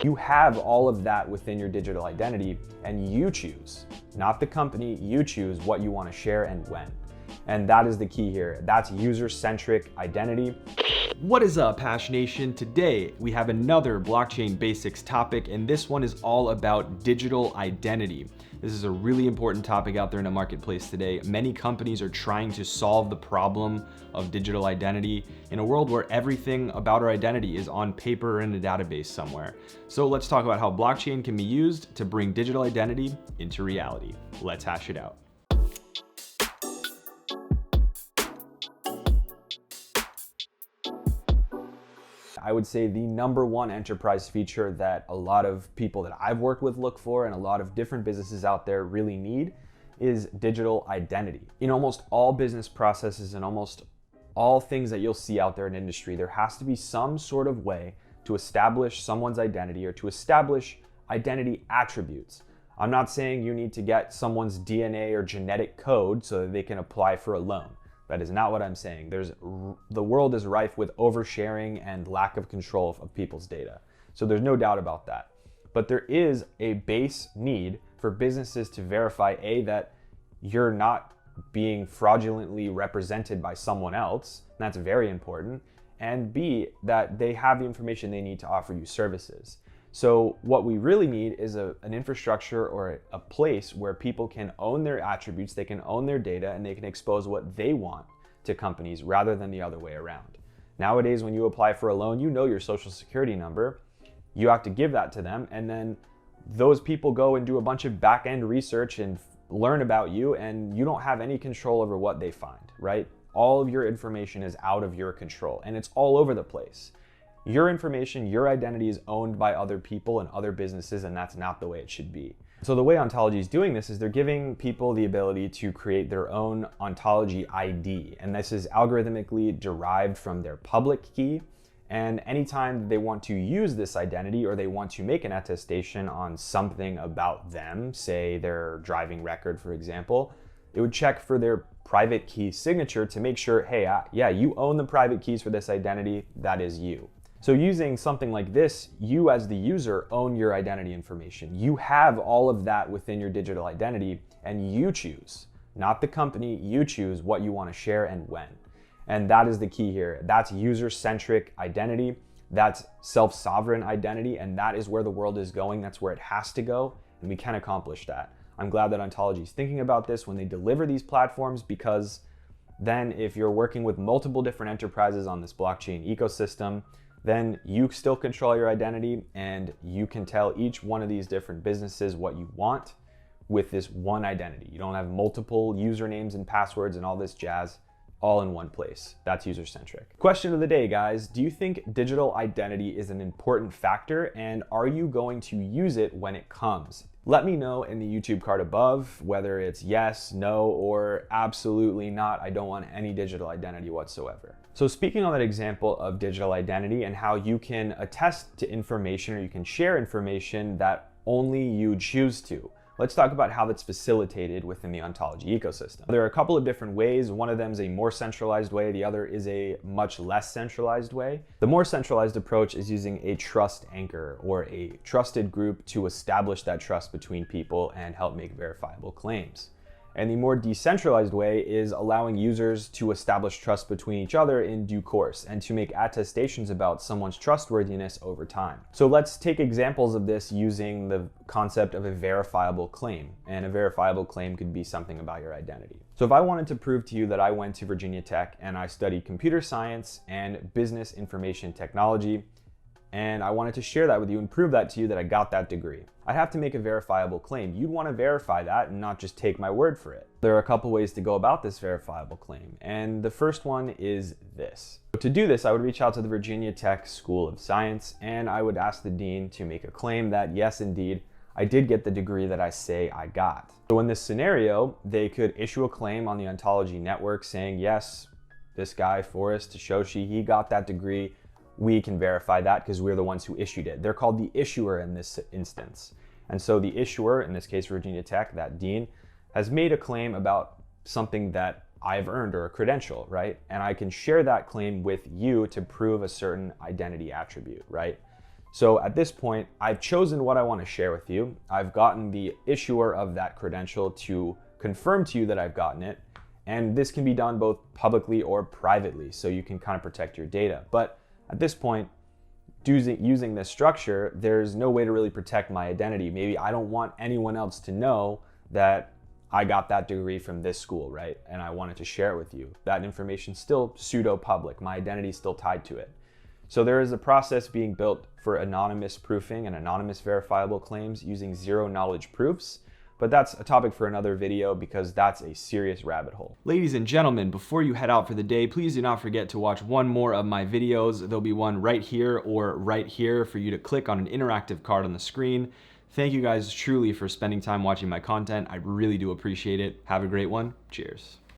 You have all of that within your digital identity, and you choose, not the company, you choose what you want to share and when. And that is the key here. That's user-centric identity. What is up, Hash Nation? Today, we have another blockchain basics topic, and this one is all about digital identity. This is a really important topic out there in the marketplace today. Many companies are trying to solve the problem of digital identity in a world where everything about our identity is on paper or in a database somewhere. So let's talk about how blockchain can be used to bring digital identity into reality. Let's hash it out. I would say the number one enterprise feature that a lot of people that I've worked with look for and a lot of different businesses out there really need is digital identity. In almost all business processes and almost all things that you'll see out there in industry, there has to be some sort of way to establish someone's identity or to establish identity attributes. I'm not saying you need to get someone's DNA or genetic code so that they can apply for a loan. That is not what I'm saying. The world is rife with oversharing and lack of control of people's data. So there's no doubt about that. But there is a base need for businesses to verify A, that you're not being fraudulently represented by someone else. That's very important. And B, that they have the information they need to offer you services. So what we really need is an infrastructure or a place where people can own their attributes, they can own their data, and they can expose what they want to companies rather than the other way around. Nowadays, when you apply for a loan, you know your social security number. You have to give that to them, and then those people go and do a bunch of back-end research and learn about you, and you don't have any control over what they find, right? All of your information is out of your control, and it's all over the place. Your information, your identity is owned by other people and other businesses, and that's not the way it should be. So the way Ontology is doing this is they're giving people the ability to create their own Ontology ID, and this is algorithmically derived from their public key. And anytime they want to use this identity or they want to make an attestation on something about them, say their driving record, for example, it would check for their private key signature to make sure, hey, yeah, you own the private keys for this identity, that is you. So using something like this, you as the user own your identity information. You have all of that within your digital identity, and you choose, not the company, you choose what you want to share and when. And that is the key here. That's user-centric identity, that's self-sovereign identity, and that is where the world is going. That's where it has to go, and we can accomplish that. I'm glad that Ontology is thinking about this when they deliver these platforms, because then if you're working with multiple different enterprises on this blockchain ecosystem, then you still control your identity, and you can tell each one of these different businesses what you want with this one identity. You don't have multiple usernames and passwords and all this jazz all in one place. That's user-centric. Question of the day, guys. Do you think digital identity is an important factor, and are you going to use it when it comes? Let me know in the YouTube card above whether it's yes, no, or absolutely not. I don't want any digital identity whatsoever. So speaking on that example of digital identity and how you can attest to information or you can share information that only you choose to, let's talk about how that's facilitated within the Ontology ecosystem. There are a couple of different ways. One of them is a more centralized way. The other is a much less centralized way. The more centralized approach is using a trust anchor or a trusted group to establish that trust between people and help make verifiable claims. And the more decentralized way is allowing users to establish trust between each other in due course and to make attestations about someone's trustworthiness over time. So let's take examples of this using the concept of a verifiable claim. And a verifiable claim could be something about your identity. So if I wanted to prove to you that I went to Virginia Tech and I studied computer science and business information technology, and I wanted to share that with you and prove that to you that I got that degree, I'd have to make a verifiable claim. You'd want to verify that and not just take my word for it. There are a couple ways to go about this verifiable claim, and the first one is this. To do this, I would reach out to the Virginia Tech School of Science, and I would ask the dean to make a claim that, yes, indeed, I did get the degree that I say I got. So in this scenario, they could issue a claim on the Ontology network saying, yes, this guy, Forrest Hashoshi, he got that degree. We can verify that because we're the ones who issued it. They're called the issuer in this instance. And so the issuer, in this case Virginia Tech, that dean, has made a claim about something that I've earned or a credential, right? And I can share that claim with you to prove a certain identity attribute, right? So at this point, I've chosen what I want to share with you. I've gotten the issuer of that credential to confirm to you that I've gotten it. And this can be done both publicly or privately, so you can kind of protect your data. But at this point, using this structure, there's no way to really protect my identity. Maybe I don't want anyone else to know that I got that degree from this school, right? And I wanted to share it with you. That information's still pseudo-public. My identity is still tied to it. So there is a process being built for anonymous proofing and anonymous verifiable claims using zero-knowledge proofs. But that's a topic for another video because that's a serious rabbit hole. Ladies and gentlemen, before you head out for the day, please do not forget to watch one more of my videos. There'll be one right here or right here for you to click on an interactive card on the screen. Thank you guys truly for spending time watching my content. I really do appreciate it. Have a great one. Cheers.